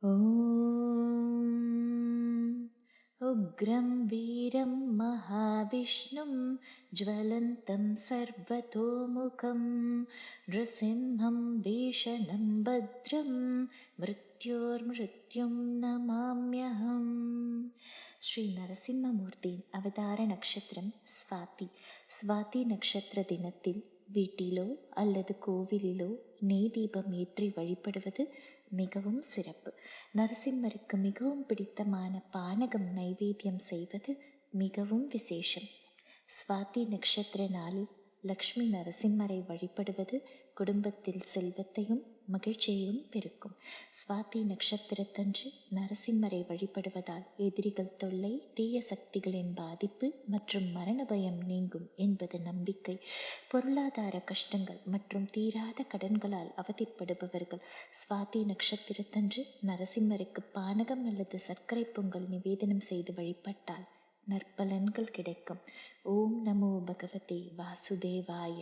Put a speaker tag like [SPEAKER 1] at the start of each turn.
[SPEAKER 1] ॐ उग्रं वीरं महाविष्णुं ज्वलन्तं सर्वतोमुखं नृसिंहं भीषणं भद्रं मृत्योर्मृत्युं नमाम्यहम्. ஸ்ரீ நரசிம்மமூர்த்தியின் அவதார நட்சத்திரம் ஸ்வாதி. ஸ்வாதி நட்சத்திர தினத்தில் வீட்டிலோ அல்லது கோவிலிலோ நெய் தீபம் ஏற்றி வழிபடுவது மிகவும் சிறப்பு. நரசிம்மருக்கு மிகவும் பிடித்தமான பானகம் நைவேத்தியம் செய்வது மிகவும் விசேஷம். ஸ்வாதி நட்சத்திர நாளில் லக்ஷ்மி நரசிம்மரை வழிபடுவது குடும்பத்தில் செல்வத்தையும் மகிழ்ச்சியையும் பெருக்கும். ஸ்வாதி நட்சத்திரத்தன்று நரசிம்மரை வழிபடுவதால் எதிரிகள் தொல்லை, தீய சக்திகளின் பாதிப்பு மற்றும் மரண பயம் நீங்கும் என்பது நம்பிக்கை. பொருளாதார கஷ்டங்கள் மற்றும் தீராத கடன்களால் அவதிப்படுபவர்கள் ஸ்வாதி நட்சத்திரத்தன்று நரசிம்மருக்கு பானகம் அல்லது சர்க்கரை பொங்கல் நிவேதனம் செய்து வழிபட்டால் நற்பலன்கள் கிடைக்கும். ஓம் நமோ பகவதே வாசுதேவாய.